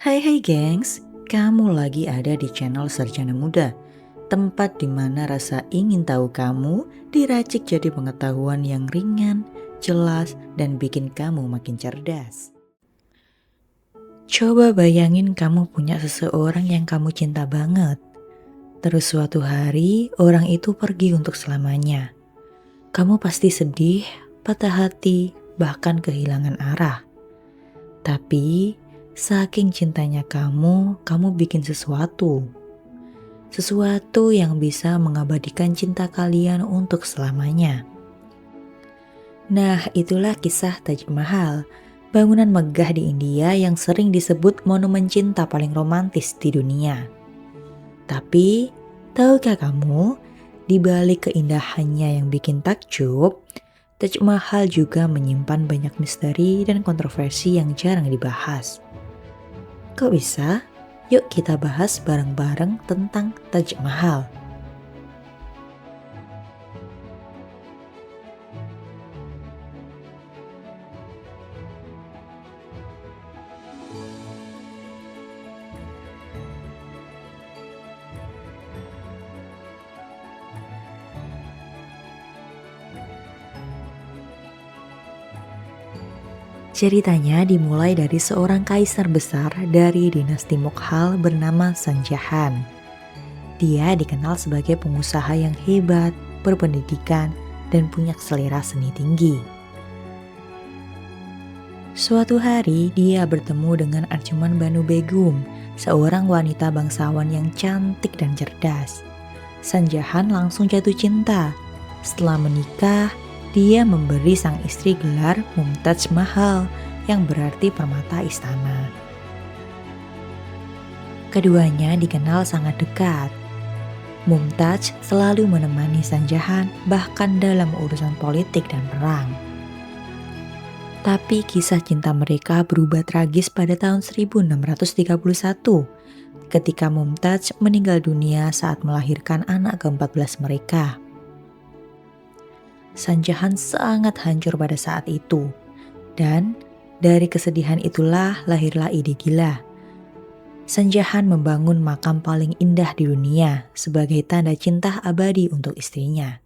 Hai gengs, kamu lagi ada di channel Sarjana Muda, tempat di mana rasa ingin tahu kamu diracik jadi pengetahuan yang ringan, jelas, dan bikin kamu makin cerdas. Coba bayangin kamu punya seseorang yang kamu cinta banget. Terus suatu hari orang itu pergi untuk selamanya. Kamu pasti sedih, patah hati, bahkan kehilangan arah. Tapi saking cintanya kamu bikin sesuatu. Sesuatu yang bisa mengabadikan cinta kalian untuk selamanya. Nah, itulah kisah Taj Mahal, bangunan megah di India yang sering disebut monumen cinta paling romantis di dunia. Tapi, tahukah kamu, di balik keindahannya yang bikin takjub, Taj Mahal juga menyimpan banyak misteri dan kontroversi yang jarang dibahas. Kok bisa? Yuk kita bahas bareng-bareng tentang Taj Mahal. Ceritanya dimulai dari seorang kaisar besar dari dinasti Mughal bernama Shahjahan. Dia dikenal sebagai pengusaha yang hebat, berpendidikan, dan punya selera seni tinggi. Suatu hari dia bertemu dengan Arjuman Banu Begum, seorang wanita bangsawan yang cantik dan cerdas. Shahjahan langsung jatuh cinta. Setelah menikah, dia memberi sang istri gelar Mumtaz Mahal yang berarti permata istana. Keduanya dikenal sangat dekat. Mumtaz selalu menemani Shahjahan bahkan dalam urusan politik dan perang. Tapi kisah cinta mereka berubah tragis pada tahun 1631 ketika Mumtaz meninggal dunia saat melahirkan anak ke-14 mereka. Shahjahan sangat hancur pada saat itu, dan dari kesedihan itulah lahirlah ide gila. Shahjahan membangun makam paling indah di dunia sebagai tanda cinta abadi untuk istrinya.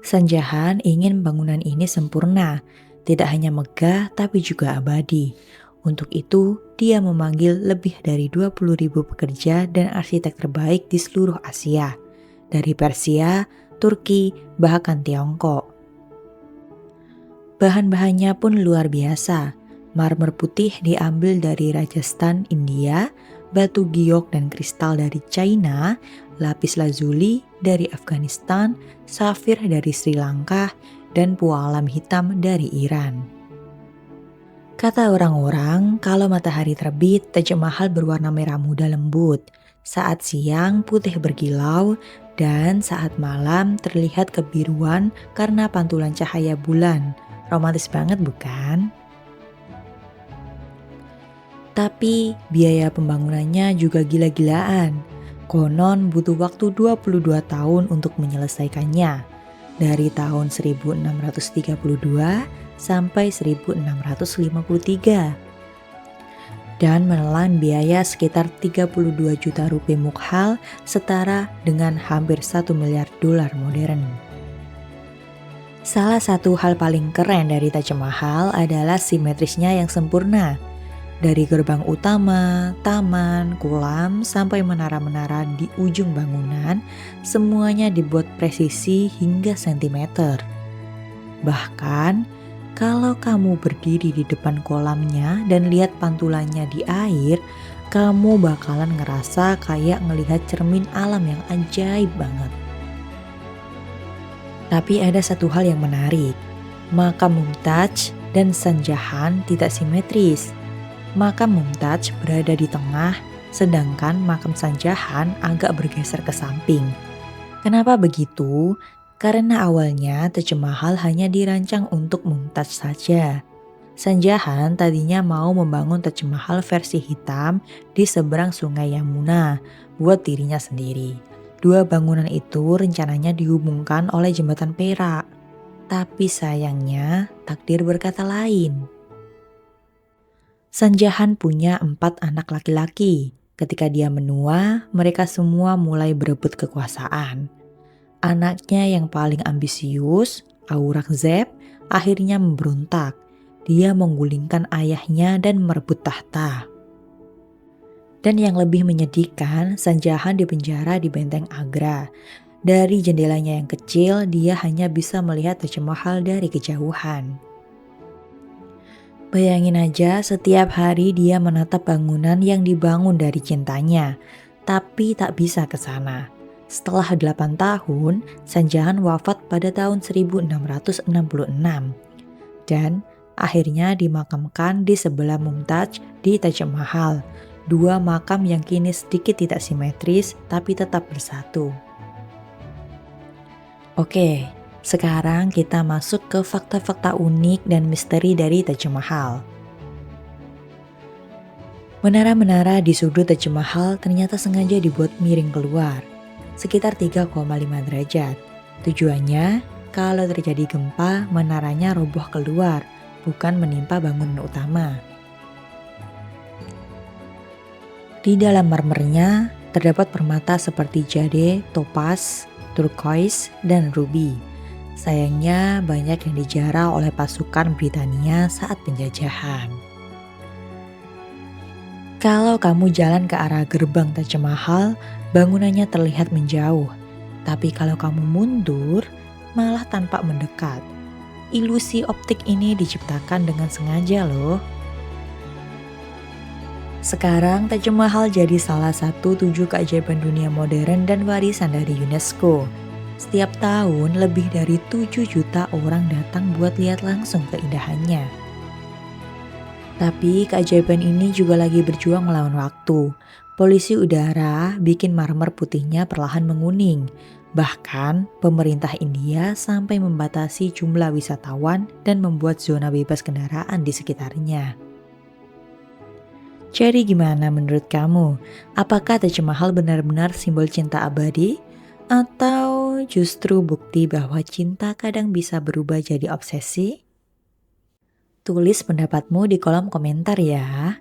Shahjahan ingin bangunan ini sempurna, tidak hanya megah tapi juga abadi. Untuk itu, dia memanggil lebih dari 20.000 pekerja dan arsitek terbaik di seluruh Asia, dari Persia, Turki, bahkan Tiongkok. Bahan-bahannya pun luar biasa. Marmer putih diambil dari Rajasthan, India, batu giok dan kristal dari China, lapis lazuli dari Afghanistan, safir dari Sri Lanka, dan pualam hitam dari Iran. Kata orang-orang, kalau matahari terbit, Taj Mahal berwarna merah muda lembut. Saat siang, putih berkilau, dan saat malam terlihat kebiruan karena pantulan cahaya bulan. Romantis banget bukan? Tapi biaya pembangunannya juga gila-gilaan. Konon butuh waktu 22 tahun untuk menyelesaikannya. Dari tahun 1632 sampai 1653. Dan menelan biaya sekitar 32 juta rupiah Mughal, setara dengan hampir 1 miliar dolar modern. Salah satu hal paling keren dari Taj Mahal adalah simetrisnya yang sempurna. Dari gerbang utama, taman, kolam, sampai menara-menara di ujung bangunan, semuanya dibuat presisi hingga sentimeter. Bahkan, kalau kamu berdiri di depan kolamnya dan lihat pantulannya di air, kamu bakalan ngerasa kayak ngelihat cermin alam yang ajaib banget. Tapi ada satu hal yang menarik, makam Mumtaz dan Shahjahan tidak simetris. Makam Mumtaz berada di tengah, sedangkan makam Shahjahan agak bergeser ke samping. Kenapa begitu? Karena awalnya Taj Mahal hanya dirancang untuk Mumtaz saja. Shahjahan tadinya mau membangun Taj Mahal versi hitam di seberang sungai Yamuna buat dirinya sendiri. Dua bangunan itu rencananya dihubungkan oleh jembatan perak. Tapi sayangnya takdir berkata lain. Sanjahan punya 4 anak laki-laki. Ketika dia menua, mereka semua mulai berebut kekuasaan. Anaknya yang paling ambisius, Aurangzeb, akhirnya memberontak. Dia menggulingkan ayahnya dan merebut tahta. Dan yang lebih menyedihkan, Sanjahan dipenjara di benteng Agra. Dari jendelanya yang kecil, dia hanya bisa melihat Taj Mahal dari kejauhan. Bayangin aja, setiap hari dia menatap bangunan yang dibangun dari cintanya, tapi tak bisa ke sana. Setelah 8 tahun, Sanjahan wafat pada tahun 1666 dan akhirnya dimakamkan di sebelah Mumtaz di Taj Mahal, 2 makam yang kini sedikit tidak simetris tapi tetap bersatu. Oke, sekarang kita masuk ke fakta-fakta unik dan misteri dari Taj Mahal. Menara-menara di sudut Taj Mahal ternyata sengaja dibuat miring keluar, sekitar 3,5 derajat. Tujuannya, kalau terjadi gempa, menaranya roboh keluar, bukan menimpa bangunan utama. Di dalam marmernya terdapat permata seperti jade, topaz, turquoise, dan ruby. Sayangnya banyak yang dijarah oleh pasukan Britania saat penjajahan. Kalau kamu jalan ke arah gerbang Taj Mahal, bangunannya terlihat menjauh. Tapi kalau kamu mundur, malah tampak mendekat. Ilusi optik ini diciptakan dengan sengaja loh. Sekarang Taj Mahal jadi salah satu 7 keajaiban dunia modern dan warisan dari UNESCO. Setiap tahun lebih dari 7 juta orang datang buat lihat langsung keindahannya. Tapi keajaiban ini juga lagi berjuang melawan waktu. Polusi udara bikin marmer putihnya perlahan menguning. Bahkan pemerintah India sampai membatasi jumlah wisatawan dan membuat zona bebas kendaraan di sekitarnya. Jadi gimana menurut kamu? Apakah Taj Mahal benar-benar simbol cinta abadi? Atau justru bukti bahwa cinta kadang bisa berubah jadi obsesi? Tulis pendapatmu di kolom komentar ya.